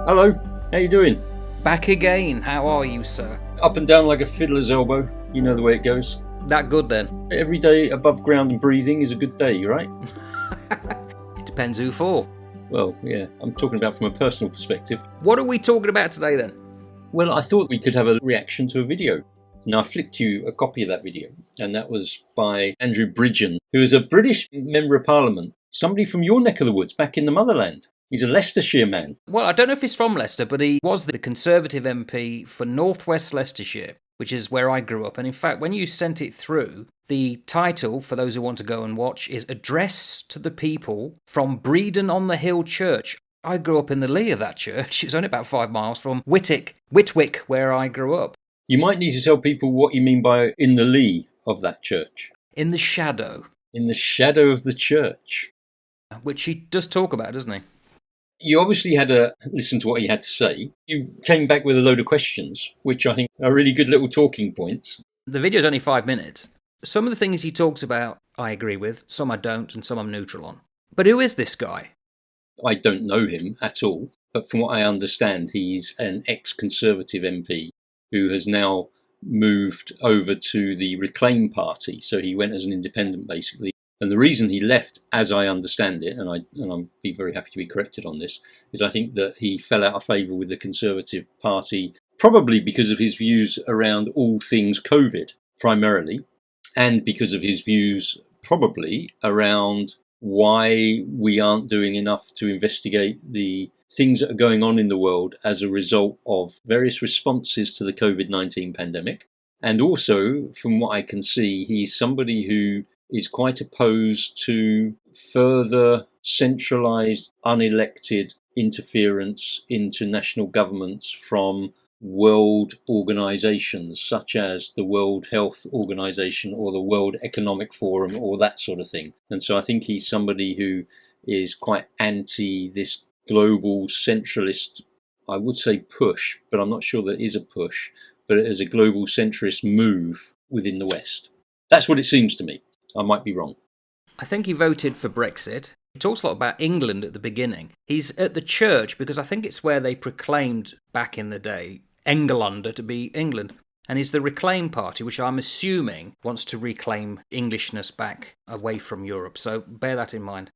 Hello, how you doing? Back again. How are you, sir? Up and down like a fiddler's elbow. You know the way it goes. That good then? Every day above ground and breathing is a good day, right? It depends who for. Well, yeah, I'm talking about from a personal perspective. What are we talking about today then? Well, I thought we could have a reaction to a video. Now, I flicked you a copy of that video, and that was by Andrew Bridgen, who is a British Member of Parliament, somebody from your neck of the woods, back in the motherland. He's a Leicestershire man. Well, I don't know if he's from Leicester, but he was the Conservative MP for North West Leicestershire, which is where I grew up. And in fact, when you sent it through, the title, for those who want to go and watch, is Address to the People from Bredon-on-the-Hill Church. I grew up in the lee of that church. It was only about 5 miles from Whitwick, where I grew up. You might need to tell people what you mean by in the lee of that church. In the shadow. In the shadow of the church. Which he does talk about, doesn't he? You obviously had to listen to what he had to say. You came back with a load of questions, which I think are really good little talking points. The video's only 5 minutes. Some of the things he talks about I agree with, some I don't, and some I'm neutral on. But who is this guy? I don't know him at all, but from what I understand, he's an ex-Conservative MP who has now moved over to the Reclaim Party. So he went as an independent, basically. And the reason he left, as I understand it, and I'd be very happy to be corrected on this, is I think that he fell out of favour with the Conservative Party, probably because of his views around all things COVID, primarily, and because of his views, probably, around why we aren't doing enough to investigate the things that are going on in the world as a result of various responses to the COVID-19 pandemic. And also, from what I can see, he's somebody who is quite opposed to further centralised, unelected interference into national governments from world organisations such as the World Health Organization or the World Economic Forum or that sort of thing. And so I think he's somebody who is quite anti this global centralist, I would say push, but I'm not sure that is a push, but it is a global centrist move within the West. That's what it seems to me. I might be wrong. I think he voted for Brexit. He talks a lot about England at the beginning. He's at the church because I think it's where they proclaimed back in the day Englander to be England. And he's the Reclaim Party, which I'm assuming wants to reclaim Englishness back away from Europe. So bear that in mind.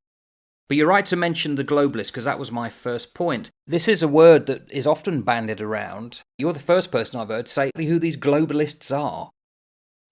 But you're right to mention the Globalists, because that was my first point. This is a word that is often bandied around. You're the first person I've heard say who these Globalists are.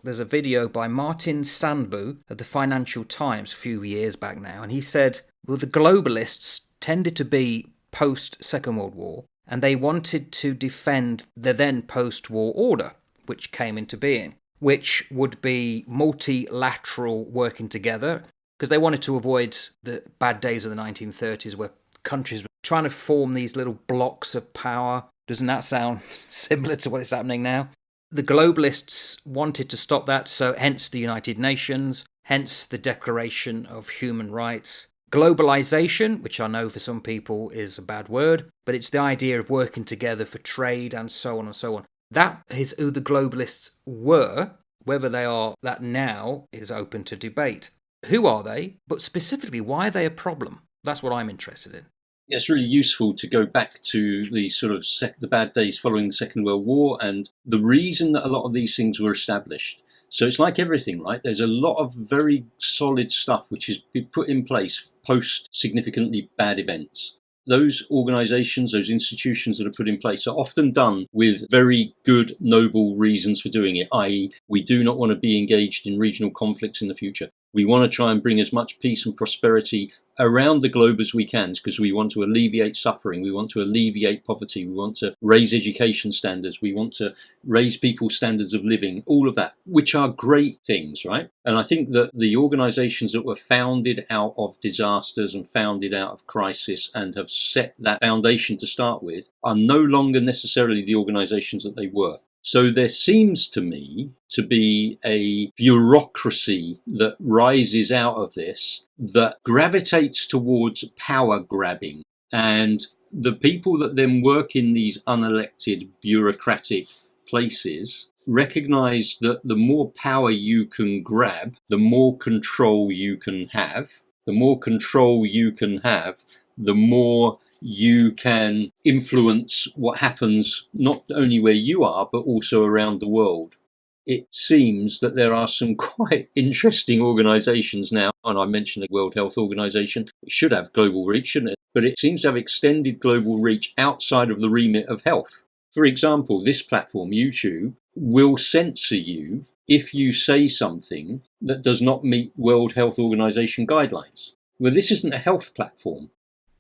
There's a video by Martin Sandbu of the Financial Times a few years back now, and he said, well, the Globalists tended to be post-Second World War, and they wanted to defend the then post-war order, which came into being, which would be multilateral working together, because they wanted to avoid the bad days of the 1930s where countries were trying to form these little blocks of power. Doesn't that sound similar to what is happening now? The Globalists wanted to stop that, so hence the United Nations, hence the Declaration of Human Rights. Globalisation, which I know for some people is a bad word, but it's the idea of working together for trade and so on and so on. That is who the Globalists were. Whether they are that now is open to debate. Who are they? But specifically, why are they a problem? That's what I'm interested in. It's really useful to go back to the sort of the bad days following the Second World War and the reason that a lot of these things were established. So it's like everything, right? There's a lot of very solid stuff which is put in place post significantly bad events. Those organisations, those institutions that are put in place are often done with very good, noble reasons for doing it, i.e. we do not want to be engaged in regional conflicts in the future. We want to try and bring as much peace and prosperity around the globe as we can because we want to alleviate suffering, we want to alleviate poverty, we want to raise education standards, we want to raise people's standards of living, all of that, which are great things, right? And I think that the organisations that were founded out of disasters and founded out of crisis and have set that foundation to start with are no longer necessarily the organisations that they were. So there seems to me to be a bureaucracy that rises out of this that gravitates towards power grabbing. And the people that then work in these unelected bureaucratic places recognise that the more power you can grab, the more control you can have. The more control you can have, the more you can influence what happens not only where you are, but also around the world. It seems that there are some quite interesting organisations now, and I mentioned the World Health Organization. It should have global reach, shouldn't it? But it seems to have extended global reach outside of the remit of health. For example, this platform, YouTube, will censor you if you say something that does not meet World Health Organization guidelines. Well, this isn't a health platform.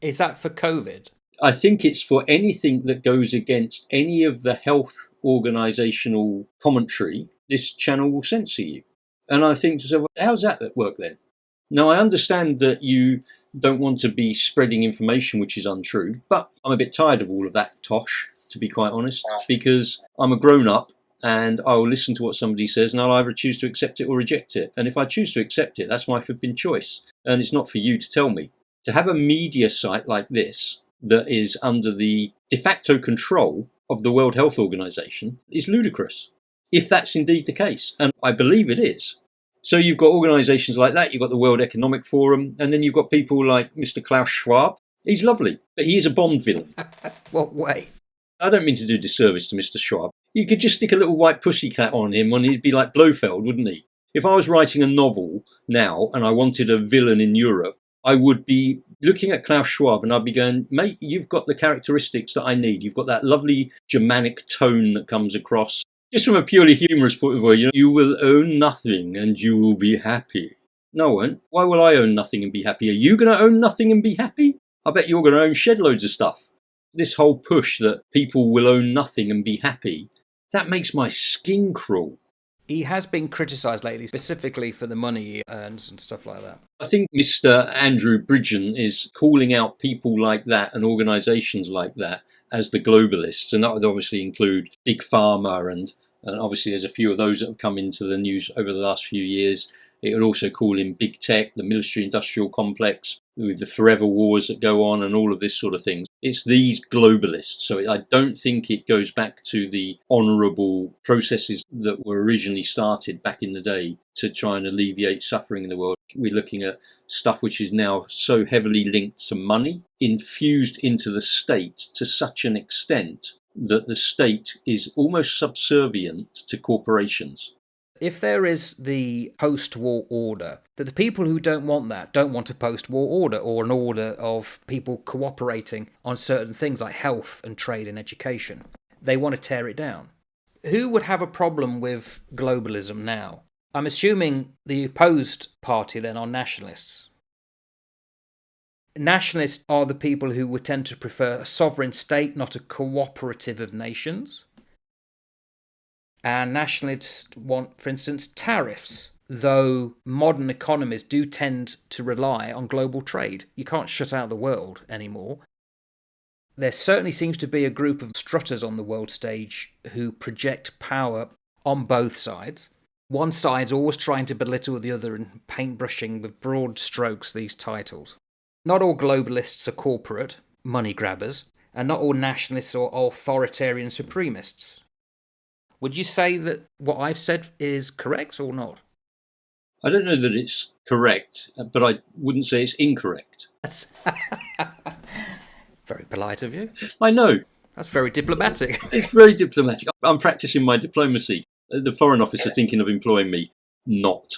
Is that for COVID? I think it's for anything that goes against any of the health organisational commentary. This channel will censor you. And I think to myself, how's that work then? Now, I understand that you don't want to be spreading information which is untrue, but I'm a bit tired of all of that tosh, to be quite honest, because I'm a grown-up and I'll listen to what somebody says and I'll either choose to accept it or reject it. And if I choose to accept it, that's my flipping choice. And it's not for you to tell me. To have a media site like this that is under the de facto control of the World Health Organization is ludicrous, if that's indeed the case. And I believe it is. So you've got organizations like that, you've got the World Economic Forum, and then you've got people like Mr. Klaus Schwab. He's lovely, but he is a Bond villain. What way? I don't mean to do disservice to Mr. Schwab. You could just stick a little white pussycat on him and he'd be like Blofeld, wouldn't he? If I was writing a novel now and I wanted a villain in Europe, I would be looking at Klaus Schwab and I'd be going, mate, you've got the characteristics that I need. You've got that lovely Germanic tone that comes across. Just from a purely humorous point of view, you will own nothing and you will be happy. No, I won't. Why will I own nothing and be happy? Are you going to own nothing and be happy? I bet you're going to own shed loads of stuff. This whole push that people will own nothing and be happy, that makes my skin crawl. He has been criticised lately, specifically for the money he earns and stuff like that. I think Mr. Andrew Bridgen is calling out people like that and organisations like that as the globalists. And that would obviously include Big Pharma and obviously there's a few of those that have come into the news over the last few years. It would also call him Big Tech, the military-industrial complex, with the forever wars that go on and all of this sort of things. It's these globalists. So I don't think it goes back to the honourable processes that were originally started back in the day to try and alleviate suffering in the world. We're looking at stuff which is now so heavily linked to money, infused into the state to such an extent that the state is almost subservient to corporations. If there is the post-war order, that the people who don't want that don't want a post-war order or an order of people cooperating on certain things like health and trade and education. They want to tear it down. Who would have a problem with globalism now? I'm assuming the opposed party then are nationalists. Nationalists are the people who would tend to prefer a sovereign state, not a cooperative of nations. And nationalists want, for instance, tariffs, though modern economies do tend to rely on global trade. You can't shut out the world anymore. There certainly seems to be a group of strutters on the world stage who project power on both sides. One side's always trying to belittle the other and paintbrushing with broad strokes these titles. Not all globalists are corporate, money grabbers, and not all nationalists are authoritarian supremists. Would you say that what I've said is correct or not? I don't know that it's correct, but I wouldn't say it's incorrect. That's very polite of you. I know. That's very diplomatic. It's very diplomatic. I'm practicing my diplomacy. The Foreign Office are thinking of employing me. Not.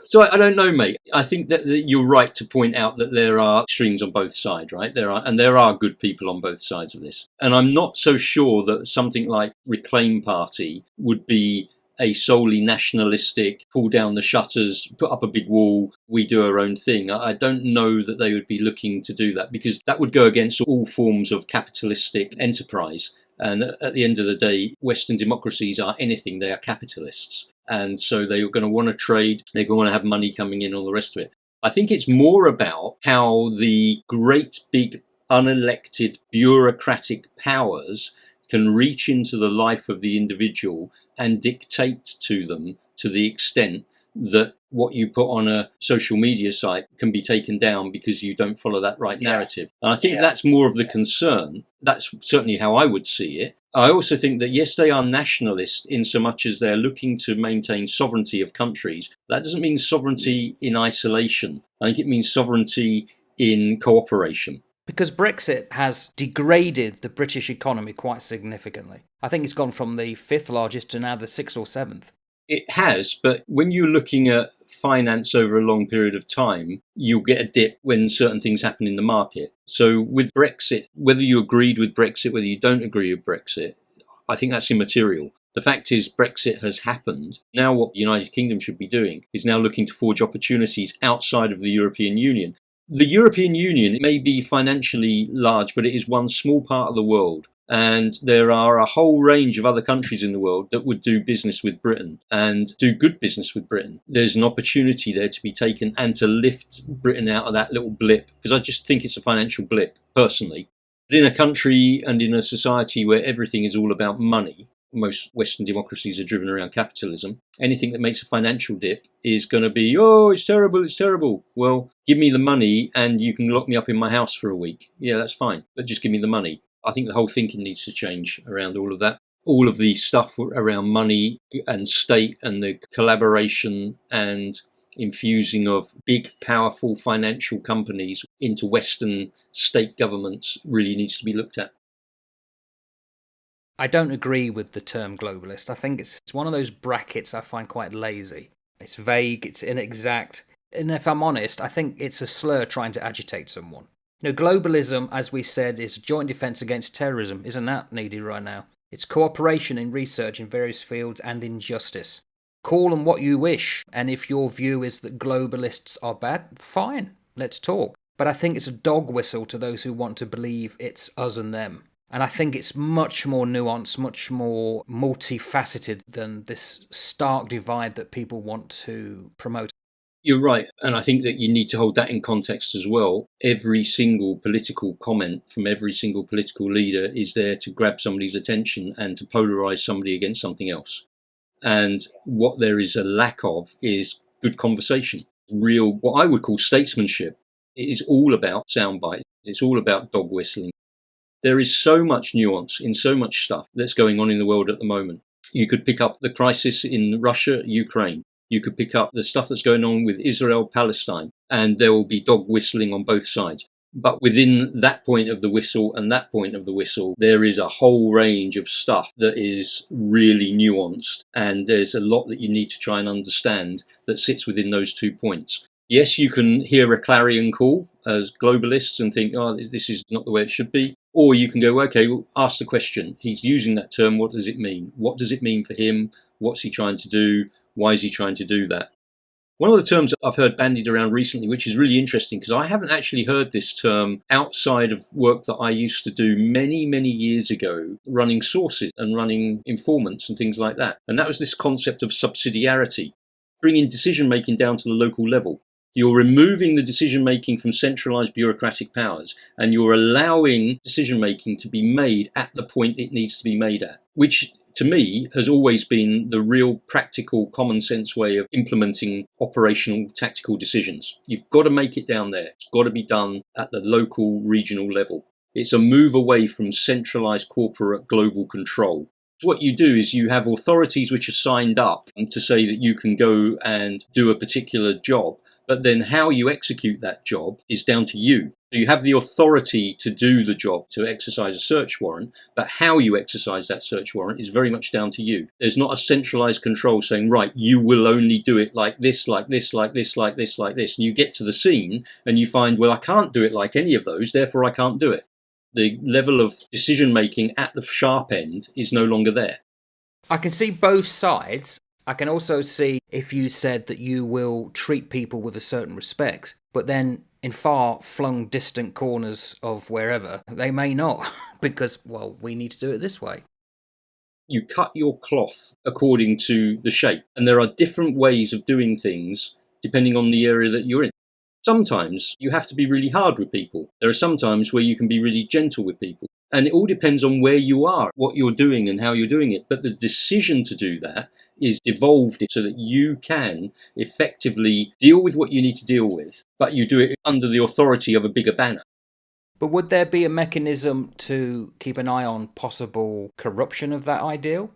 So I don't know, mate. I think that you're right to point out that there are extremes on both sides, right? There are good people on both sides of this. And I'm not so sure that something like Reclaim Party would be a solely nationalistic, pull down the shutters, put up a big wall, we do our own thing. I don't know that they would be looking to do that because that would go against all forms of capitalistic enterprise. And at the end of the day, Western democracies are anything, they are capitalists. And so they're going to want to trade, they're going to want to have money coming in, all the rest of it. I think it's more about how the great big unelected bureaucratic powers can reach into the life of the individual and dictate to them to the extent that what you put on a social media site can be taken down because you don't follow that right narrative. And I think that's more of the concern. That's certainly how I would see it. I also think that, yes, they are nationalist in so much as they're looking to maintain sovereignty of countries. That doesn't mean sovereignty in isolation. I think it means sovereignty in cooperation. Because Brexit has degraded the British economy quite significantly. I think it's gone from the 5th largest to now the 6th or 7th. It has, but when you're looking at finance over a long period of time, you'll get a dip when certain things happen in the market. So with Brexit, whether you agreed with Brexit, whether you don't agree with Brexit, I think that's immaterial. The fact is Brexit has happened. Now what the United Kingdom should be doing is now looking to forge opportunities outside of the European Union. The European Union may be financially large, but it is one small part of the world. And there are a whole range of other countries in the world that would do business with Britain and do good business with Britain. There's an opportunity there to be taken and to lift Britain out of that little blip, because I just think it's a financial blip, personally. But in a country and in a society where everything is all about money, most Western democracies are driven around capitalism, anything that makes a financial dip is going to be, oh, it's terrible, it's terrible. Well, give me the money and you can lock me up in my house for a week. Yeah, that's fine, but just give me the money. I think the whole thinking needs to change around all of that. All of the stuff around money and state and the collaboration and infusing of big, powerful financial companies into Western state governments really needs to be looked at. I don't agree with the term globalist. I think it's one of those brackets I find quite lazy. It's vague, it's inexact, and if I'm honest, I think it's a slur trying to agitate someone. Globalism, as we said, is joint defence against terrorism. Isn't that needed right now? It's cooperation in research in various fields and in justice. Call them what you wish, and if your view is that globalists are bad, fine, let's talk. But I think it's a dog whistle to those who want to believe it's us and them. And I think it's much more nuanced, much more multifaceted than this stark divide that people want to promote. You're right, and I think that you need to hold that in context as well. Every single political comment from every single political leader is there to grab somebody's attention and to polarise somebody against something else. And what there is a lack of is good conversation, real, what I would call statesmanship. It is all about soundbite. It's all about dog whistling. There is so much nuance in so much stuff that's going on in the world at the moment. You could pick up the crisis in Russia, Ukraine. You could pick up the stuff that's going on with Israel, Palestine, and there will be dog whistling on both sides. But within that point of the whistle and that point of the whistle, there is a whole range of stuff that is really nuanced. And there's a lot that you need to try and understand that sits within those 2 points. Yes, you can hear a clarion call as globalists and think, oh, this is not the way it should be. Or you can go, okay, well, ask the question. He's using that term. What does it mean? What does it mean for him? What's he trying to do? Why is he trying to do that? One of the terms I've heard bandied around recently, which is really interesting, because I haven't actually heard this term outside of work that I used to do many, many years ago, running sources and running informants and things like that. And that was this concept of subsidiarity, bringing decision-making down to the local level. You're removing the decision-making from centralised bureaucratic powers, and you're allowing decision-making to be made at the point it needs to be made at, which to me has always been the real practical, common sense way of implementing operational, tactical decisions. You've got to make it down there. It's got to be done at the local, regional level. It's a move away from centralised corporate global control. So what you do is you have authorities which are signed up to say that you can go and do a particular job, but then how you execute that job is down to you. So you have the authority to do the job, to exercise a search warrant, but how you exercise that search warrant is very much down to you. There's not a centralised control saying, right, you will only do it like this, like this, like this, like this, like this. And you get to the scene and you find, well, I can't do it like any of those, therefore I can't do it. The level of decision making at the sharp end is no longer there. I can see both sides. I can also see if you said that you will treat people with a certain respect, but then in far-flung distant corners of wherever, they may not, because, well, we need to do it this way. You cut your cloth according to the shape, and there are different ways of doing things depending on the area that you're in. Sometimes you have to be really hard with people. There are some times where you can be really gentle with people. And it all depends on where you are, what you're doing and how you're doing it. But the decision to do that is devolved so that you can effectively deal with what you need to deal with, but you do it under the authority of a bigger banner. But would there be a mechanism to keep an eye on possible corruption of that ideal?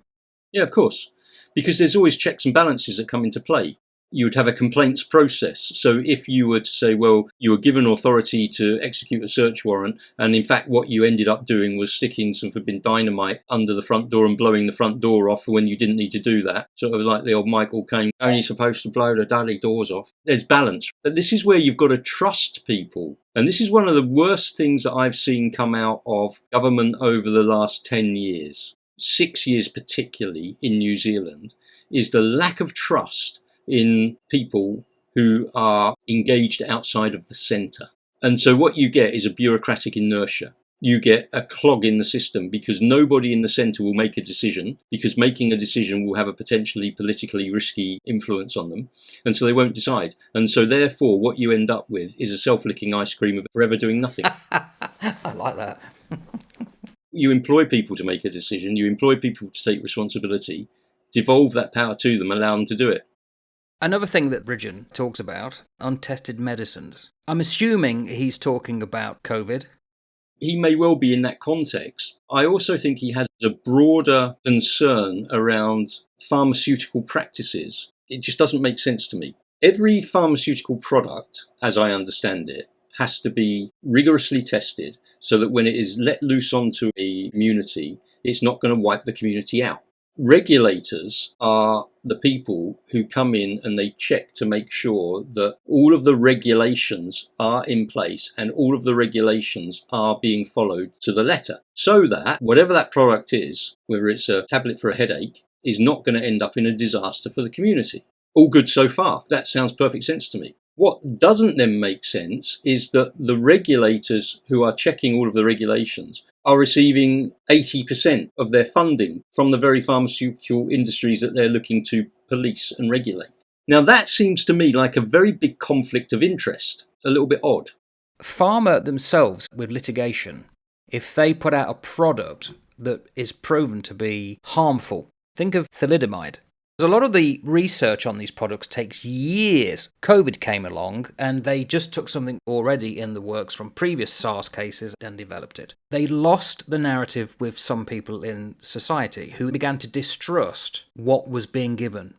Yeah, of course. Because there's always checks and balances that come into play. you would have a complaints process. So if you were to say, well, you were given authority to execute a search warrant, and in fact what you ended up doing was sticking some forbidden dynamite under the front door and blowing the front door off when you didn't need to do that, sort of like the old Michael Caine, only supposed to blow the bloody doors off. There's balance. But this is where you've got to trust people. And this is one of the worst things that I've seen come out of government over the last 10 years, 6 years particularly in New Zealand, is the lack of trust in people who are engaged outside of the centre. And so what you get is a bureaucratic inertia. You get a clog in the system because nobody in the centre will make a decision, because making a decision will have a potentially politically risky influence on them. And so they won't decide. And so therefore what you end up with is a self-licking ice cream of forever doing nothing. I like that. You employ people to make a decision. You employ people to take responsibility, devolve that power to them, allow them to do it. Another thing that Bridgen talks about, untested medicines. I'm assuming he's talking about COVID. He may well be in that context. I also think he has a broader concern around pharmaceutical practices. It just doesn't make sense to me. Every pharmaceutical product, as I understand it, has to be rigorously tested so that when it is let loose onto a community, it's not going to wipe the community out. Regulators are the people who come in and they check to make sure that all of the regulations are in place and all of the regulations are being followed to the letter, so that whatever that product is, whether it's a tablet for a headache, is not going to end up in a disaster for the community. All good so far. That sounds perfect sense to me. What doesn't then make sense is that the regulators who are checking all of the regulations are receiving 80% of their funding from the very pharmaceutical industries that they're looking to police and regulate. Now that seems to me like a very big conflict of interest, a little bit odd. Pharma themselves, with litigation, if they put out a product that is proven to be harmful, think of thalidomide. A lot of the research on these products takes years. COVID came along and they just took something already in the works from previous SARS cases and developed it. They lost the narrative with some people in society who began to distrust what was being given.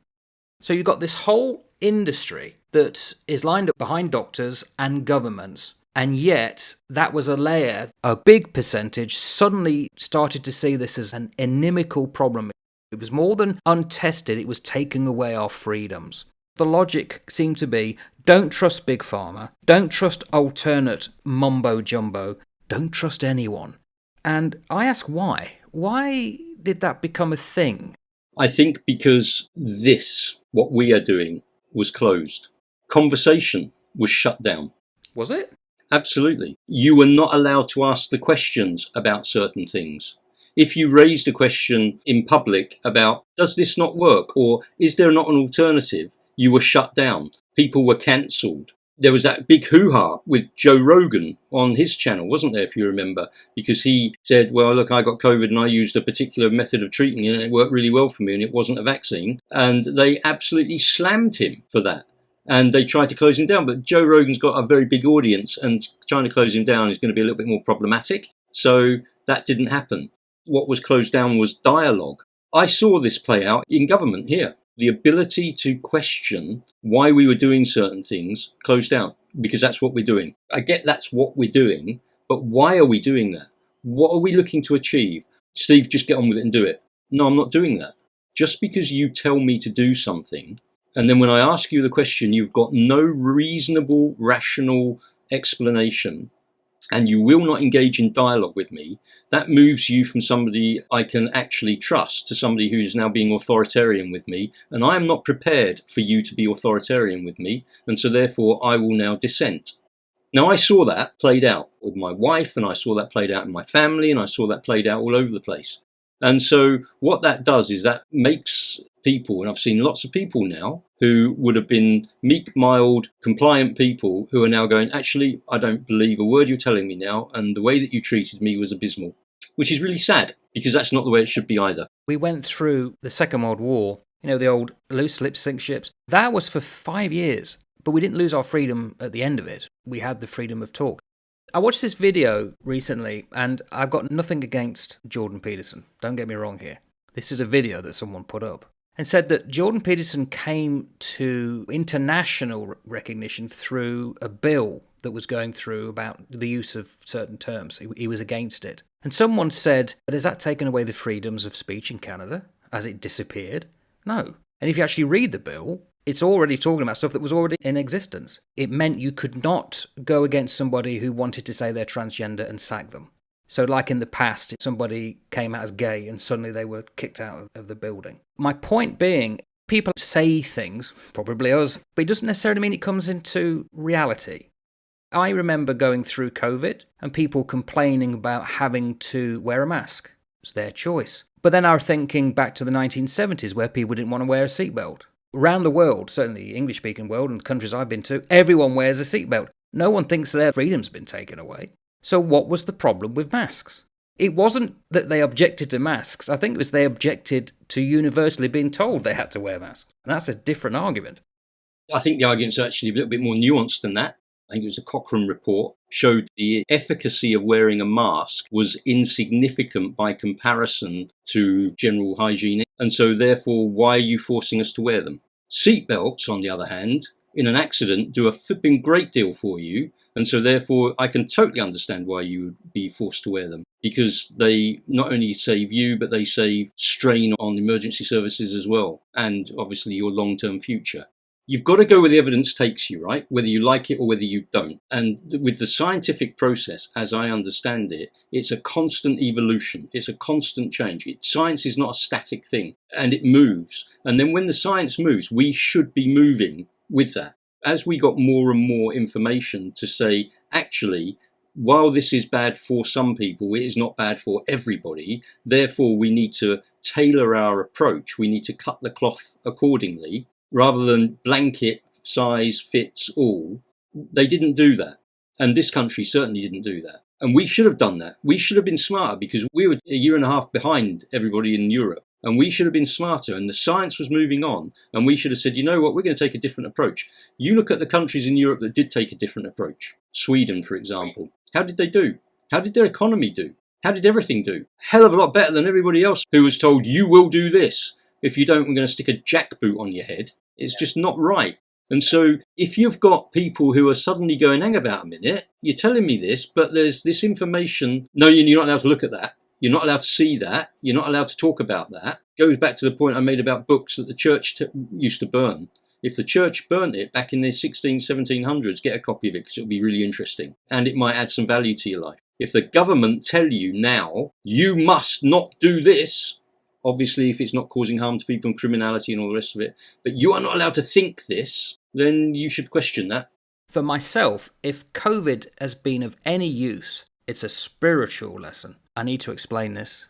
So you've got this whole industry that is lined up behind doctors and governments, and yet that was a layer, a big percentage suddenly started to see this as an inimical problem. It was more than untested, it was taking away our freedoms. The logic seemed to be, don't trust Big Pharma, don't trust alternate mumbo-jumbo, don't trust anyone. And I ask why? Why did that become a thing? I think because this, what we are doing, was closed. Conversation was shut down. Was it? Absolutely. You were not allowed to ask the questions about certain things. If you raised a question in public about, does this not work, or is there not an alternative, you were shut down. People were cancelled. There was that big hoo-ha with Joe Rogan on his channel, wasn't there, if you remember? Because he said, well, look, I got COVID and I used a particular method of treating it and it worked really well for me and it wasn't a vaccine. And they absolutely slammed him for that. And they tried to close him down. But Joe Rogan's got a very big audience and trying to close him down is going to be a little bit more problematic. So that didn't happen. What was closed down was dialogue. I saw this play out in government here. The ability to question why we were doing certain things closed down, because that's what we're doing. I get that's what we're doing, but why are we doing that? What are we looking to achieve? Steve, just get on with it and do it. No, I'm not doing that. Just because you tell me to do something, and then when I ask you the question, you've got no reasonable, rational explanation, and you will not engage in dialogue with me, that moves you from somebody I can actually trust to somebody who is now being authoritarian with me, and I am not prepared for you to be authoritarian with me, and so therefore I will now dissent. Now I saw that played out with my wife, and I saw that played out in my family, and I saw that played out all over the place. And so what that does is that makes people, and I've seen lots of people now who would have been meek, mild, compliant people who are now going, actually, I don't believe a word you're telling me now, and the way that you treated me was abysmal, which is really sad because that's not the way it should be either. We went through the Second World War, the old loose lips sink ships. That was for 5 years, but we didn't lose our freedom at the end of it. We had the freedom of talk. I watched this video recently, and I've got nothing against Jordan Peterson. Don't get me wrong here. This is a video that someone put up. and said that Jordan Peterson came to international recognition through a bill that was going through about the use of certain terms. He was against it. And someone said, but has that taken away the freedoms of speech in Canada? Has it disappeared? No. And if you actually read the bill, it's already talking about stuff that was already in existence. It meant you could not go against somebody who wanted to say they're transgender and sack them. So like in the past, somebody came out as gay and suddenly they were kicked out of the building. My point being, people say things, probably us, but it doesn't necessarily mean it comes into reality. I remember going through COVID and people complaining about having to wear a mask. It's their choice. But then I was thinking back to the 1970s where people didn't want to wear a seatbelt. Around the world, certainly the English-speaking world and the countries I've been to, everyone wears a seatbelt. No one thinks their freedom's been taken away. So what was the problem with masks? It wasn't that they objected to masks. I think it was they objected to universally being told they had to wear masks. And that's a different argument. I think the argument's actually a little bit more nuanced than that. I think it was a Cochrane report, showed the efficacy of wearing a mask was insignificant by comparison to general hygiene. And so therefore, why are you forcing us to wear them? Seatbelts, on the other hand, in an accident, do a flipping great deal for you. And so therefore, I can totally understand why you would be forced to wear them, because they not only save you, but they save strain on emergency services as well, and obviously your long-term future. You've got to go where the evidence takes you, right? Whether you like it or whether you don't. And with the scientific process, as I understand it, it's a constant evolution. It's a constant change. Science is not a static thing, and it moves. And then when the science moves, we should be moving with that. As we got more and more information to say, actually, while this is bad for some people, it is not bad for everybody. Therefore, we need to tailor our approach. We need to cut the cloth accordingly, rather than blanket size fits all. They didn't do that. And this country certainly didn't do that. And we should have done that. We should have been smarter, because we were a year and a half behind everybody in Europe. And we should have been smarter, and the science was moving on, and we should have said, you know what, we're going to take a different approach. You look at the countries in Europe that did take a different approach. Sweden, for example. How did they do? How did their economy do? How did everything do? Hell of a lot better than everybody else who was told, you will do this. If you don't, we're going to stick a jackboot on your head. It's just not right. And so if you've got people who are suddenly going, hang about a minute, you're telling me this, but there's this information. No, you're not allowed to look at that. You're not allowed to see that. You're not allowed to talk about that. Goes back to the point I made about books that the church used to burn. If the church burnt it back in the 1700s, get a copy of it, because it'll be really interesting. And it might add some value to your life. If the government tell you now, you must not do this, obviously if it's not causing harm to people and criminality and all the rest of it, but you are not allowed to think this, then you should question that. For myself, if COVID has been of any use, it's a spiritual lesson. I need to explain this.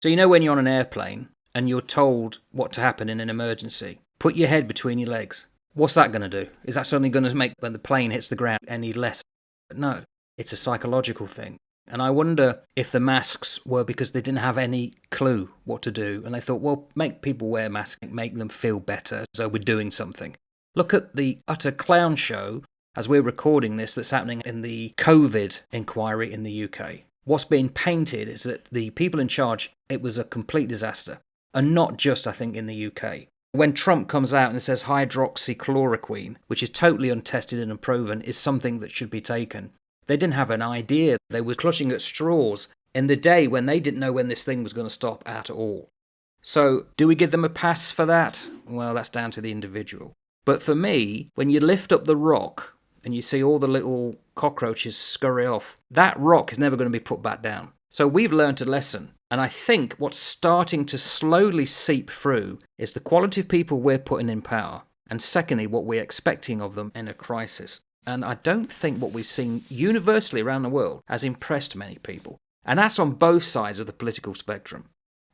So you know when you're on an airplane and you're told what to happen in an emergency, put your head between your legs. What's that going to do? Is that suddenly going to make when the plane hits the ground any less? No, it's a psychological thing. And I wonder if the masks were because they didn't have any clue what to do. And they thought, well, make people wear masks, make them feel better, so we're doing something. Look at the utter clown show, as we're recording this, that's happening in the COVID inquiry in the UK. What's being painted is that the people in charge, it was a complete disaster. And not just, I think, in the UK. When Trump comes out and says hydroxychloroquine, which is totally untested and unproven, is something that should be taken, they didn't have an idea. They were clutching at straws in the day when they didn't know when this thing was going to stop at all. So, do we give them a pass for that? Well, that's down to the individual. But for me, when you lift up the rock and you see all the little cockroaches scurry off, that rock is never going to be put back down. So we've learnt a lesson. And I think what's starting to slowly seep through is the quality of people we're putting in power. And secondly, what we're expecting of them in a crisis. And I don't think what we've seen universally around the world has impressed many people. And that's on both sides of the political spectrum.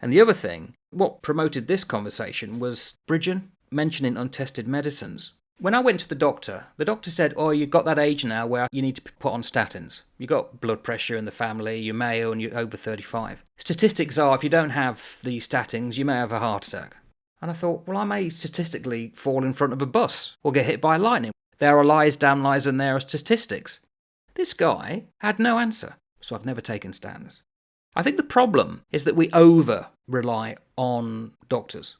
And the other thing, what promoted this conversation was Bridgen mentioning untested medicines. When I went to the doctor said, oh, you've got that age now where you need to put on statins. You've got blood pressure in the family, you're male and you're over 35. Statistics are if you don't have the statins, you may have a heart attack. And I thought, well, I may statistically fall in front of a bus or get hit by lightning. There are lies, damn lies, and there are statistics. This guy had no answer, so I've never taken statins. I think the problem is that we over-rely on doctors.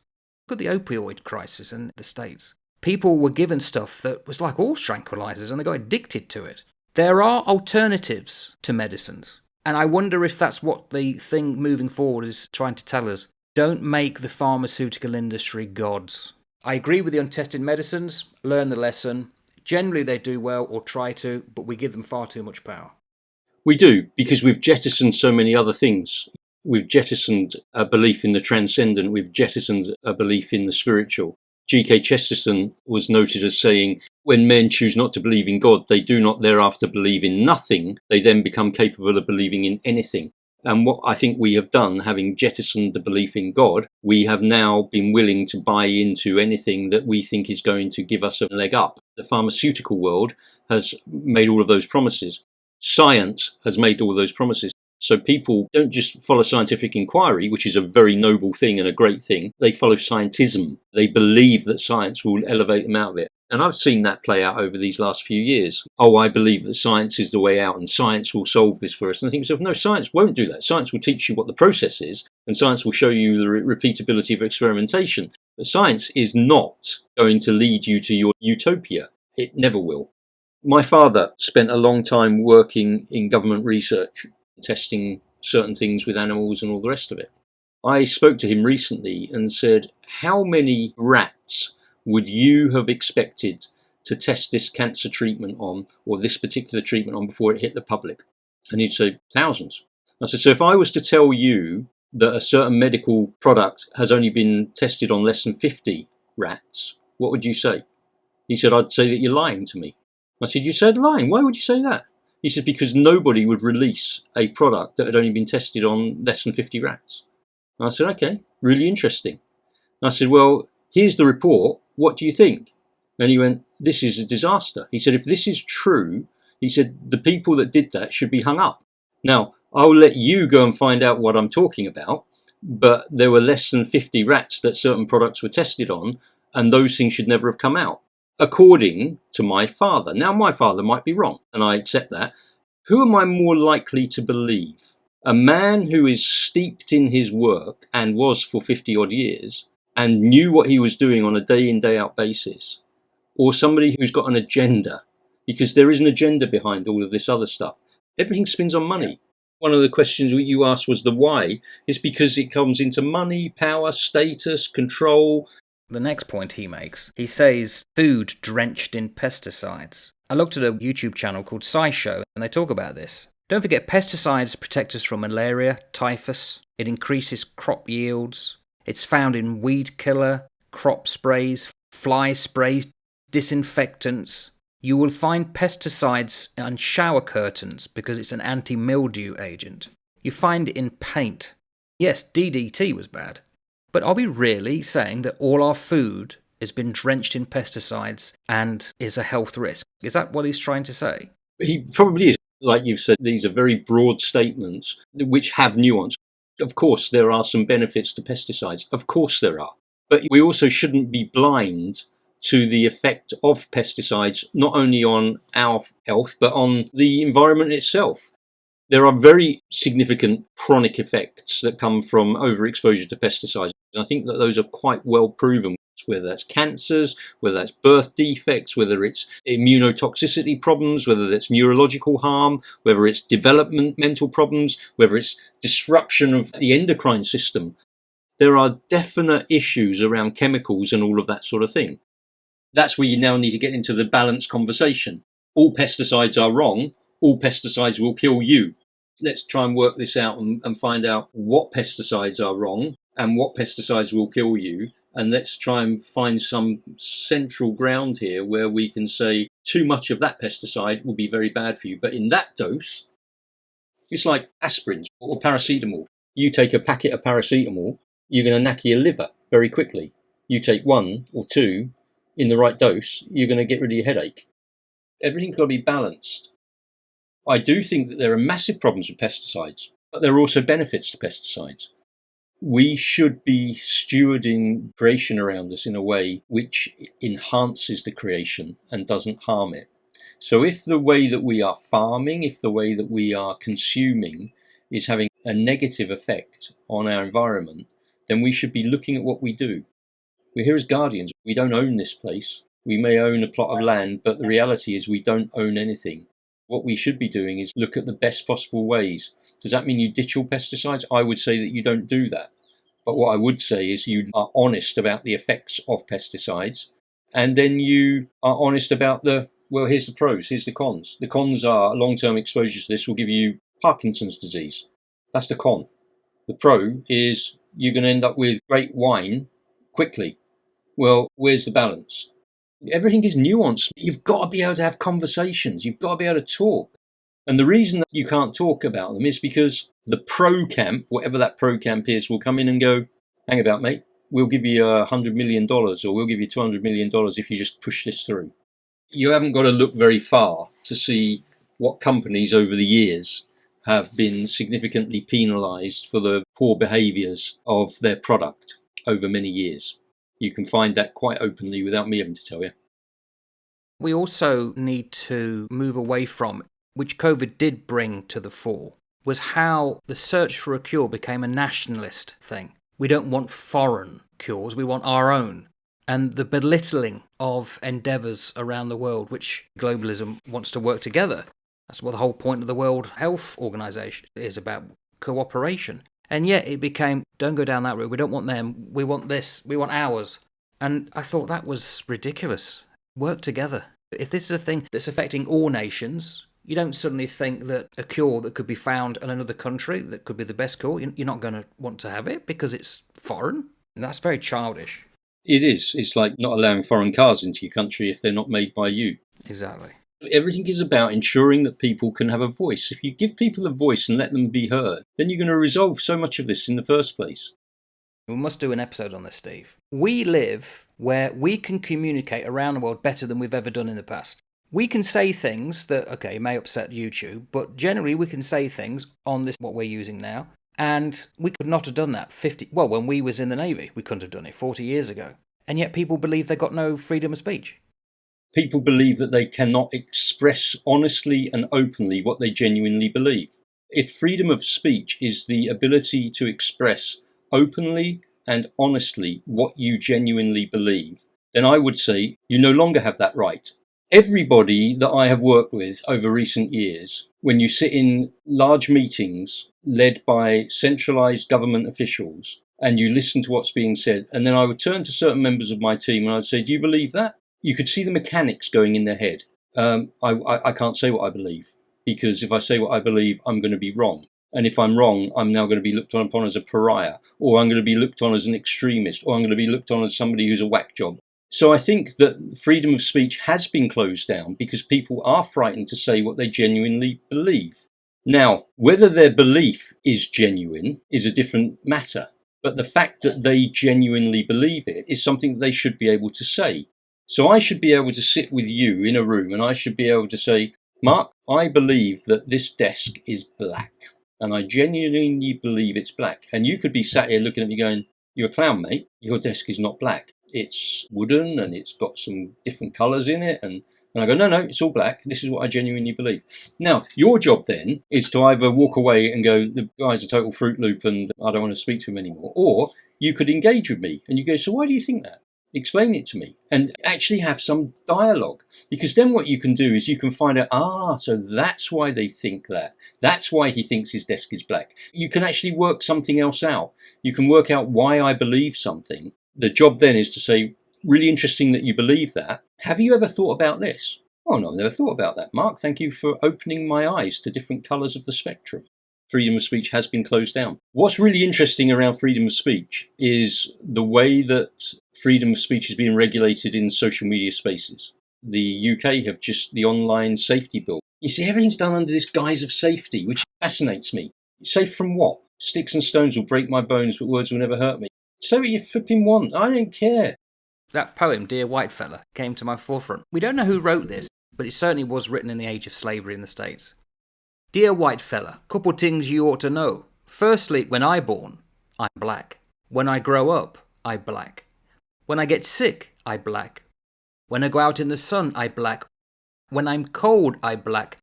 Look at the opioid crisis in the States. People were given stuff that was like horse tranquilizers and they got addicted to it. There are alternatives to medicines. And I wonder if that's what the thing moving forward is trying to tell us. Don't make the pharmaceutical industry gods. I agree with the untested medicines, learn the lesson. Generally they do well or try to, but we give them far too much power. We do, because we've jettisoned so many other things. We've jettisoned a belief in the transcendent. We've jettisoned a belief in the spiritual. G.K. Chesterton was noted as saying, when men choose not to believe in God, they do not thereafter believe in nothing. They then become capable of believing in anything. And what I think we have done, having jettisoned the belief in God, we have now been willing to buy into anything that we think is going to give us a leg up. The pharmaceutical world has made all of those promises. Science has made all those promises. So people don't just follow scientific inquiry, which is a very noble thing and a great thing. They follow scientism. They believe that science will elevate them out of it. And I've seen that play out over these last few years. Oh, I believe that science is the way out and science will solve this for us. And I think to myself, no, science won't do that. Science will teach you what the process is and science will show you the repeatability of experimentation. But science is not going to lead you to your utopia. It never will. My father spent a long time working in government research, testing certain things with animals and all the rest of it. I spoke to him recently and said, how many rats would you have expected to test this cancer treatment on, or this particular treatment on, before it hit the public? And he'd say, thousands. I said, so if I was to tell you that a certain medical product has only been tested on less than 50 rats, what would you say? He said, I'd say that you're lying to me. I said, you said lying. Why would you say that? He said, because nobody would release a product that had only been tested on less than 50 rats. And I said, okay, really interesting. And I said, well, here's the report. What do you think? And he went, this is a disaster. He said, if this is true, he said, the people that did that should be hung up. Now, I'll let you go and find out what I'm talking about, but there were less than 50 rats that certain products were tested on, and those things should never have come out, according to my father. Now, my father might be wrong, and I accept that. Who am I more likely to believe? A man who is steeped in his work and was for 50 odd years and knew what he was doing on a day in, day out basis, or somebody who's got an agenda? Because there is an agenda behind all of this other stuff. Everything spins on money. One of the questions you asked was the why. Is because it comes into money, power, status, control. The next point he makes, he says food drenched in pesticides. I looked at a YouTube channel called SciShow and they talk about this. Don't forget, pesticides protect us from malaria, typhus. It increases crop yields. It's found in weed killer, crop sprays, fly sprays, disinfectants. You will find pesticides on shower curtains because it's an anti-mildew agent. You find it in paint. Yes, DDT was bad. But are we really saying that all our food has been drenched in pesticides and is a health risk? Is that what he's trying to say? He probably is. Like you've said, these are very broad statements which have nuance. Of course, there are some benefits to pesticides. Of course there are. But we also shouldn't be blind to the effect of pesticides, not only on our health, but on the environment itself. There are very significant chronic effects that come from overexposure to pesticides. And I think that those are quite well proven, whether that's cancers, whether that's birth defects, whether it's immunotoxicity problems, whether it's neurological harm, whether it's developmental problems, whether it's disruption of the endocrine system. There are definite issues around chemicals and all of that sort of thing. That's where you now need to get into the balanced conversation. All pesticides are wrong. All pesticides will kill you. Let's try and work this out and find out what pesticides are wrong and what pesticides will kill you. And let's try and find some central ground here where we can say too much of that pesticide will be very bad for you. But in that dose, it's like aspirin or paracetamol. You take a packet of paracetamol, you're going to knacker your liver very quickly. You take one or two in the right dose, you're going to get rid of your headache. Everything's got to be balanced. I do think that there are massive problems with pesticides, but there are also benefits to pesticides. We should be stewarding creation around us in a way which enhances the creation and doesn't harm it. So if the way that we are farming, if the way that we are consuming is having a negative effect on our environment, then we should be looking at what we do. We're here as guardians. We don't own this place. We may own a plot of land, but the reality is we don't own anything. What we should be doing is look at the best possible ways. Does that mean you ditch all pesticides? I would say that you don't do that. But what I would say is you are honest about the effects of pesticides, and then you are honest about well, here's the pros, here's the cons. The cons are long-term exposure to this will give you Parkinson's disease. That's the con. The pro is you're going to end up with great wine quickly. Well, where's the balance? Everything is nuanced. You've got to be able to have conversations. You've got to be able to talk. And the reason that you can't talk about them is because the pro camp, whatever that pro camp is, will come in and go, hang about, mate. We'll give you $100 million or we'll give you $200 million if you just push this through. You haven't got to look very far to see what companies over the years have been significantly penalised for the poor behaviours of their product over many years. You can find that quite openly without me having to tell you. We also need to move away from, which COVID did bring to the fore, was how the search for a cure became a nationalist thing. We don't want foreign cures, we want our own. And the belittling of endeavours around the world, which globalism wants to work together. That's what the whole point of the World Health Organization is about, cooperation. And yet it became, don't go down that route, we don't want them, we want this, we want ours. And I thought that was ridiculous. Work together. If this is a thing that's affecting all nations, you don't suddenly think that a cure that could be found in another country that could be the best cure, you're not going to want to have it because it's foreign. And that's very childish. It is. It's like not allowing foreign cars into your country if they're not made by you. Exactly. Everything is about ensuring that people can have a voice. If you give people a voice and let them be heard, then you're going to resolve so much of this in the first place. We must do an episode on this, Steve. We live where we can communicate around the world better than we've ever done in the past. We can say things that, okay, may upset YouTube, but generally we can say things on this, what we're using now, and we could not have done that when we was in the Navy, we couldn't have done it 40 years ago. And yet people believe they've got no freedom of speech. People believe that they cannot express honestly and openly what they genuinely believe. If freedom of speech is the ability to express openly and honestly what you genuinely believe, then I would say you no longer have that right. Everybody that I have worked with over recent years, when you sit in large meetings led by centralised government officials and you listen to what's being said, and then I would turn to certain members of my team and I'd say, do you believe that? You could see the mechanics going in their head. I can't say what I believe, because if I say what I believe, I'm going to be wrong. And if I'm wrong, I'm now going to be looked upon as a pariah, or I'm going to be looked on as an extremist, or I'm going to be looked on as somebody who's a whack job. So I think that freedom of speech has been closed down because people are frightened to say what they genuinely believe. Now, whether their belief is genuine is a different matter, but the fact that they genuinely believe it is something that they should be able to say. So I should be able to sit with you in a room and I should be able to say, Mark, I believe that this desk is black. And I genuinely believe it's black. And you could be sat here looking at me going, you're a clown, mate. Your desk is not black. It's wooden and it's got some different colours in it. And I go, no, it's all black. This is what I genuinely believe. Now, your job then is to either walk away and go, the guy's a total Fruit Loop and I don't want to speak to him anymore. Or you could engage with me and you go, so why do you think that? Explain it to me and actually have some dialogue, because then what you can do is you can find out, so that's why they think that. That's why he thinks his desk is black. You can actually work something else out. You can work out why I believe something. The job then is to say, really interesting that you believe that. Have you ever thought about this? Oh, no, I've never thought about that. Mark, thank you for opening my eyes to different colours of the spectrum. Freedom of speech has been closed down. What's really interesting around freedom of speech is the way that freedom of speech is being regulated in social media spaces. The UK have just the online safety bill. You see, everything's done under this guise of safety, which fascinates me. Safe from what? Sticks and stones will break my bones, but words will never hurt me. Say what you flipping want. I don't care. That poem, Dear White Fella, came to my forefront. We don't know who wrote this, but it certainly was written in the age of slavery in the States. Dear white fella, couple things you ought to know. Firstly, when I born, I'm black. When I grow up, I black. When I get sick, I black. When I go out in the sun, I black. When I'm cold, I black.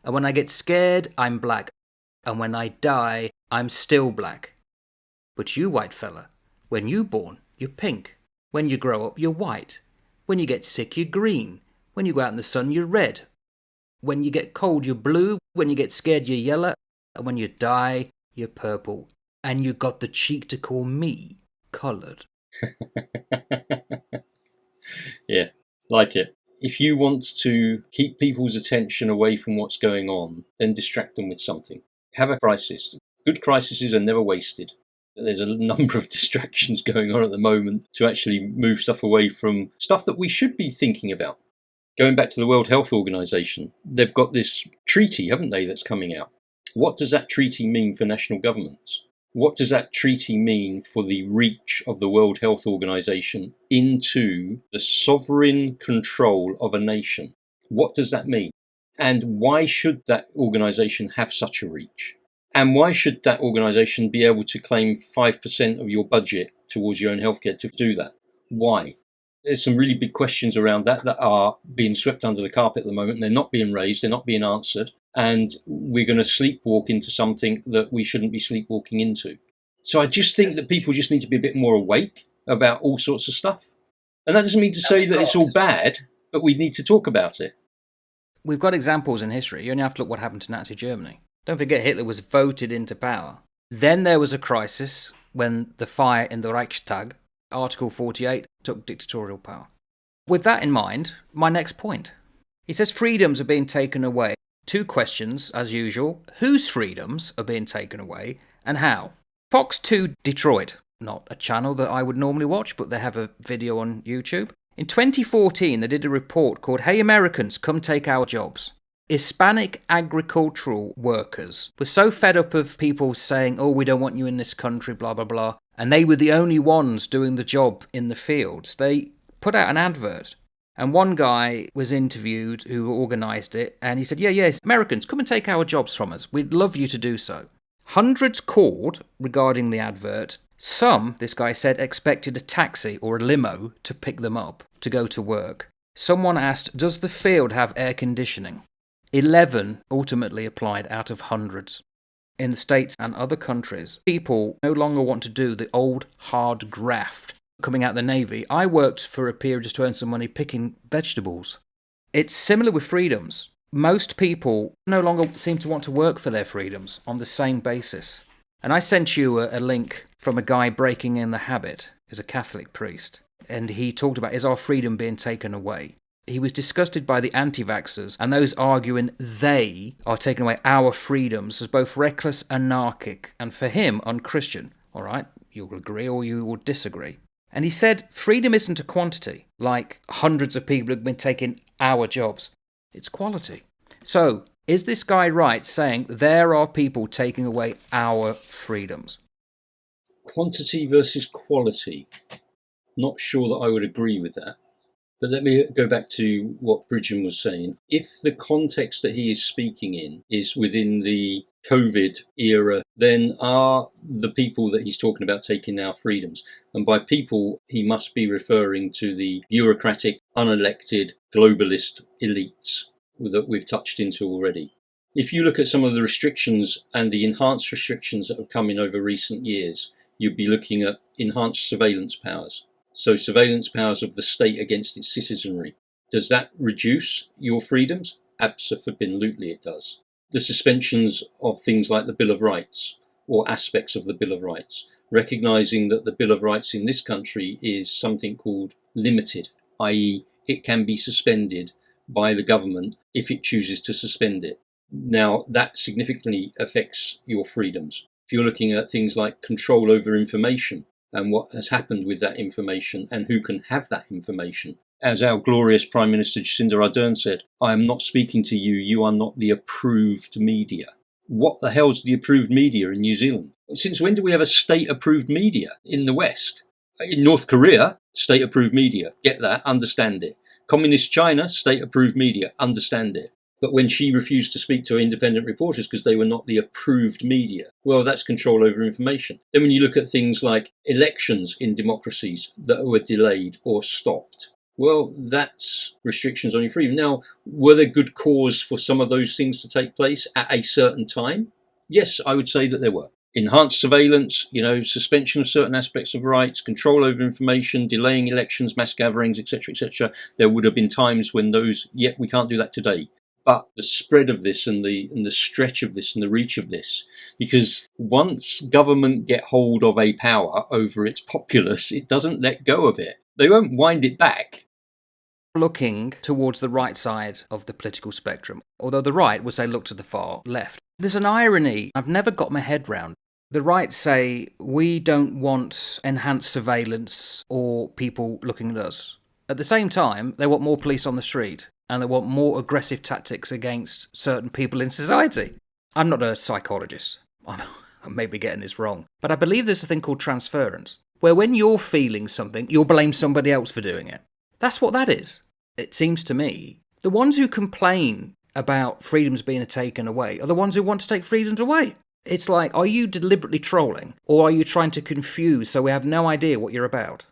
And when I get scared, I'm black. And when I die, I'm still black. But you, white fella, when you born, you're pink. When you grow up, you're white. When you get sick, you're green. When you go out in the sun, you're red. When you get cold, you're blue. When you get scared, you're yellow. And when you die, you're purple. And you got the cheek to call me coloured. Yeah, like it. If you want to keep people's attention away from what's going on, then distract them with something. Have a crisis. Good crises are never wasted. There's a number of distractions going on at the moment to actually move stuff away from stuff that we should be thinking about. Going back to the World Health Organization, they've got this treaty, haven't they, that's coming out. What does that treaty mean for national governments? What does that treaty mean for the reach of the World Health Organization into the sovereign control of a nation? What does that mean? And why should that organization have such a reach? And why should that organisation be able to claim 5% of your budget towards your own healthcare to do that? Why? There's some really big questions around that are being swept under the carpet at the moment. They're not being raised, they're not being answered, and we're going to sleepwalk into something that we shouldn't be sleepwalking into. So I just think that people just need to be a bit more awake about all sorts of stuff. And that doesn't mean to say that it's all bad, but we need to talk about it. We've got examples in history. You only have to look what happened to Nazi Germany. Don't forget, Hitler was voted into power. Then there was a crisis when the fire in the Reichstag, Article 48, took dictatorial power. With that in mind, my next point. He says freedoms are being taken away. Two questions, as usual. Whose freedoms are being taken away and how? Fox 2 Detroit, not a channel that I would normally watch, but they have a video on YouTube. In 2014, they did a report called Hey Americans, Come Take Our Jobs. Hispanic agricultural workers were so fed up of people saying, oh, we don't want you in this country, blah, blah, blah. And they were the only ones doing the job in the fields. They put out an advert. And one guy was interviewed who organised it. And he said, yes, Americans, come and take our jobs from us. We'd love you to do so. Hundreds called regarding the advert. Some, this guy said, expected a taxi or a limo to pick them up to go to work. Someone asked, does the field have air conditioning? 11 ultimately applied out of hundreds. In the States and other countries, people no longer want to do the old hard graft. Coming out of the Navy, I worked for a period just to earn some money picking vegetables. It's similar with freedoms. Most people no longer seem to want to work for their freedoms on the same basis. And I sent you a link from a guy breaking in the habit. He's a Catholic priest. And he talked about, is our freedom being taken away? He was disgusted by the anti-vaxxers and those arguing they are taking away our freedoms as both reckless, anarchic, and for him, unchristian. All right, you'll agree or you will disagree. And he said, freedom isn't a quantity, like hundreds of people have been taking our jobs. It's quality. So, is this guy right saying there are people taking away our freedoms? Quantity versus quality. Not sure that I would agree with that. But let me go back to what Bridgen was saying. If the context that he is speaking in is within the COVID era, then are the people that he's talking about taking our freedoms? And by people, he must be referring to the bureaucratic, unelected, globalist elites that we've touched into already. If you look at some of the restrictions and the enhanced restrictions that have come in over recent years, you'd be looking at enhanced surveillance powers. So surveillance powers of the state against its citizenry. Does that reduce your freedoms? Absolutely it does. The suspensions of things like the Bill of Rights or aspects of the Bill of Rights, recognising that the Bill of Rights in this country is something called limited, i.e. it can be suspended by the government if it chooses to suspend it. Now that significantly affects your freedoms. If you're looking at things like control over information, and what has happened with that information and who can have that information. As our glorious Prime Minister Jacinda Ardern said, I am not speaking to you, you are not the approved media. What the hell's the approved media in New Zealand? Since when do we have a state-approved media in the West? In North Korea, state-approved media, get that, understand it. Communist China, state-approved media, understand it. But when she refused to speak to independent reporters because they were not the approved media, well, that's control over information. Then when you look at things like elections in democracies that were delayed or stopped, well, that's restrictions on your freedom. Now, were there good cause for some of those things to take place at a certain time? Yes, I would say that there were. enhanced surveillance, suspension of certain aspects of rights, control over information, delaying elections, mass gatherings, etc., etc. There would have been times when we can't do that today. But the spread of this and the stretch of this and the reach of this, because once government get hold of a power over its populace, it doesn't let go of it. They won't wind it back. Looking towards the right side of the political spectrum, although the right would say look to the far left. There's an irony I've never got my head round. The right say we don't want enhanced surveillance or people looking at us. At the same time, they want more police on the street and they want more aggressive tactics against certain people in society. I'm not a psychologist. I may be getting this wrong. But I believe there's a thing called transference, where when you're feeling something, you'll blame somebody else for doing it. That's what that is. It seems to me the ones who complain about freedoms being taken away are the ones who want to take freedoms away. It's like, are you deliberately trolling, or are you trying to confuse so we have no idea what you're about?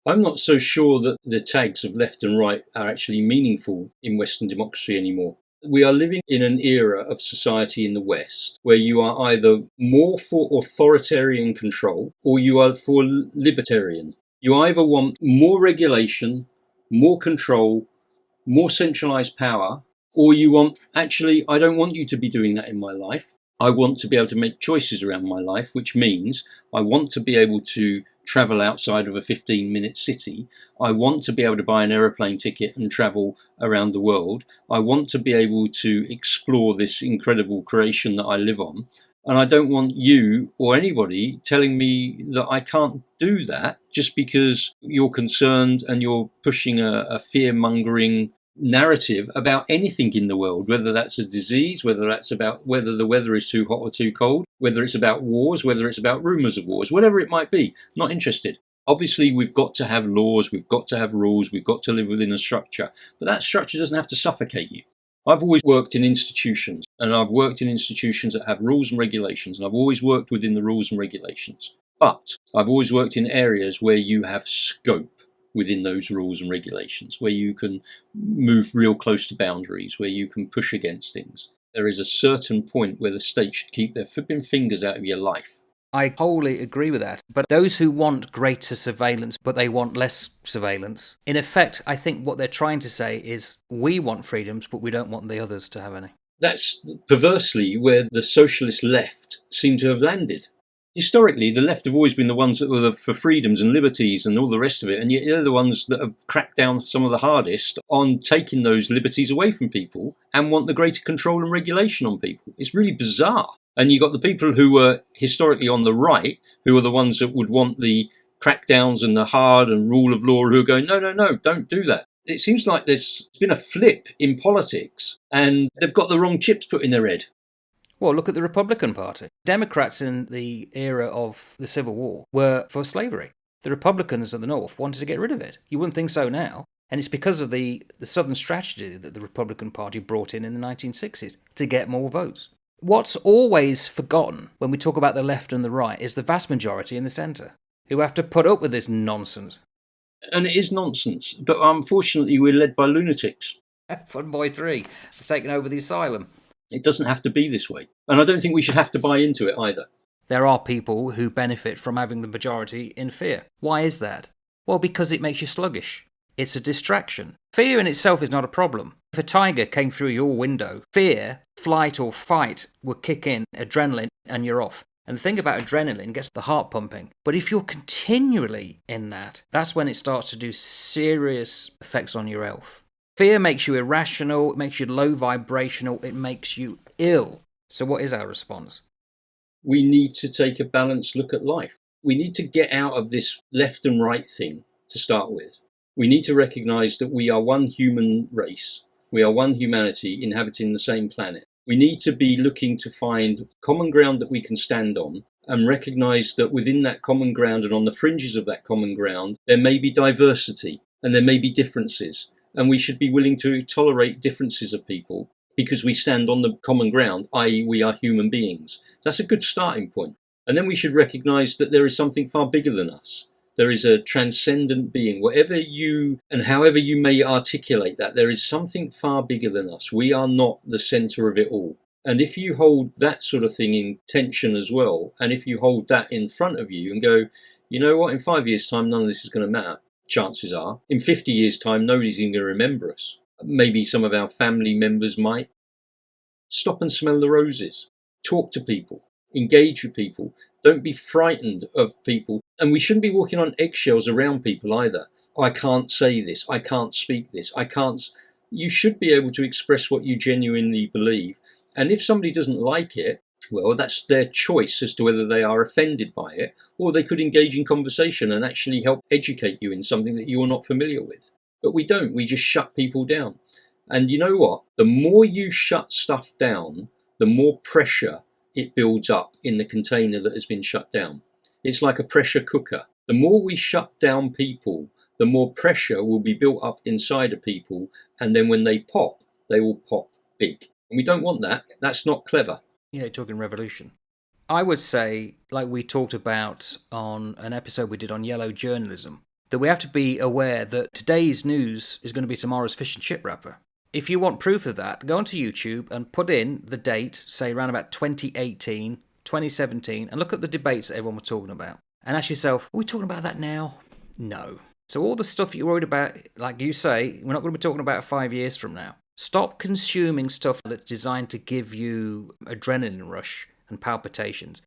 I'm not so sure that the tags of left and right are actually meaningful in Western democracy anymore. We are living in an era of society in the West where you are either more for authoritarian control or you are for libertarian. You either want more regulation, more control, more centralized power, or you want, actually, I don't want you to be doing that in my life. I want to be able to make choices around my life, which means I want to be able to travel outside of a 15-minute city. I want to be able to buy an aeroplane ticket and travel around the world. I want to be able to explore this incredible creation that I live on. And I don't want you or anybody telling me that I can't do that just because you're concerned and you're pushing a fear-mongering narrative about anything in the world, whether that's a disease, whether that's about whether the weather is too hot or too cold, whether it's about wars, whether it's about rumours of wars, whatever it might be. Not interested. Obviously, we've got to have laws, we've got to have rules, we've got to live within a structure, but that structure doesn't have to suffocate you. I've always worked in institutions, and I've worked in institutions that have rules and regulations, and I've always worked within the rules and regulations. But I've always worked in areas where you have scope within those rules and regulations, where you can move real close to boundaries, where you can push against things. There is a certain point where the state should keep their flipping fingers out of your life. I wholly agree with that. But those who want greater surveillance, but they want less surveillance, in effect, I think what they're trying to say is we want freedoms, but we don't want the others to have any. That's perversely where the socialist left seem to have landed. Historically, the left have always been the ones that were for freedoms and liberties and all the rest of it, and yet they're the ones that have cracked down some of the hardest on taking those liberties away from people and want the greater control and regulation on people. It's really bizarre. And you've got the people who were historically on the right, who are the ones that would want the crackdowns and the hard and rule of law, who are going, no, don't do that. It seems like there's been a flip in politics and they've got the wrong chips put in their head. Well, look at the Republican Party. Democrats in the era of the Civil War were for slavery. The Republicans of the North wanted to get rid of it. You wouldn't think so now. And it's because of the Southern strategy that the Republican Party brought in the 1960s to get more votes. What's always forgotten when we talk about the left and the right is the vast majority in the centre, who have to put up with this nonsense. And it is nonsense, but unfortunately we're led by lunatics. Fun Boy 3 have taken over the asylum. It doesn't have to be this way. And I don't think we should have to buy into it either. There are people who benefit from having the majority in fear. Why is that? Well, because it makes you sluggish. It's a distraction. Fear in itself is not a problem. If a tiger came through your window, fear, flight or fight would kick in, adrenaline, and you're off. And the thing about adrenaline gets the heart pumping. But if you're continually in that, that's when it starts to do serious effects on your health. Fear makes you irrational, it makes you low vibrational, it makes you ill. So what is our response? We need to take a balanced look at life. We need to get out of this left and right thing to start with. We need to recognise that we are one human race. We are one humanity inhabiting the same planet. We need to be looking to find common ground that we can stand on and recognise that within that common ground and on the fringes of that common ground, there may be diversity and there may be differences. And we should be willing to tolerate differences of people because we stand on the common ground, i.e. we are human beings. That's a good starting point. And then we should recognise that there is something far bigger than us. There is a transcendent being. Whatever you and however you may articulate that, there is something far bigger than us. We are not the centre of it all. And if you hold that sort of thing in tension as well, and if you hold that in front of you and go, you know what, in 5 years' time, none of this is going to matter. Chances are, in 50 years' time, nobody's even going to remember us. Maybe some of our family members might. Stop and smell the roses. Talk to people. Engage with people. Don't be frightened of people. And we shouldn't be walking on eggshells around people either. I can't say this. I can't speak this. I can't. You should be able to express what you genuinely believe. And if somebody doesn't like it, well, that's their choice as to whether they are offended by it, or they could engage in conversation and actually help educate you in something that you're not familiar with. But we don't. We just shut people down. And you know what? The more you shut stuff down, the more pressure it builds up in the container that has been shut down. It's like a pressure cooker. The more we shut down people, the more pressure will be built up inside of people. And then when they pop, they will pop big. And we don't want that. That's not clever. Yeah, you're talking revolution. I would say, like we talked about on an episode we did on yellow journalism, that we have to be aware that today's news is going to be tomorrow's fish and chip wrapper. If you want proof of that, go onto YouTube and put in the date, say around about 2018, 2017, and look at the debates that everyone was talking about. And ask yourself, are we talking about that now? No. So all the stuff you're worried about, like you say, we're not going to be talking about 5 years from now. Stop consuming stuff that's designed to give you adrenaline rush and palpitations.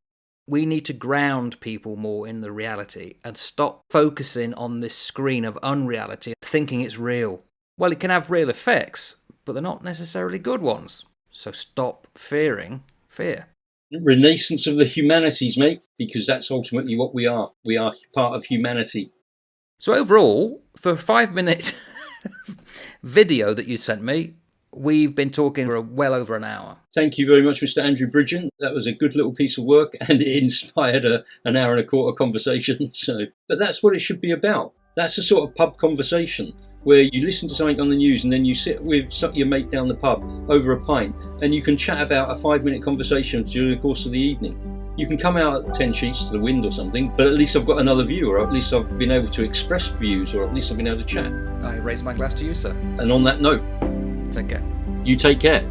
We need to ground people more in the reality and stop focusing on this screen of unreality, thinking it's real. Well, it can have real effects, but they're not necessarily good ones. So stop fearing fear. Renaissance of the humanities, mate, because that's ultimately what we are. We are part of humanity. So overall, for a 5-minute video that you sent me, we've been talking for well over an hour. Thank you very much, Mr. Andrew Bridgen. That was a good little piece of work, and it inspired an hour and a quarter conversation. But that's what it should be about. That's a sort of pub conversation where you listen to something on the news and then you sit with your mate down the pub over a pint and you can chat about a 5-minute conversation during the course of the evening. You can come out at 10 sheets to the wind or something, but at least I've got another view, or at least I've been able to express views, or at least I've been able to chat. I raise my glass to you, sir. And on that note, take care. You take care.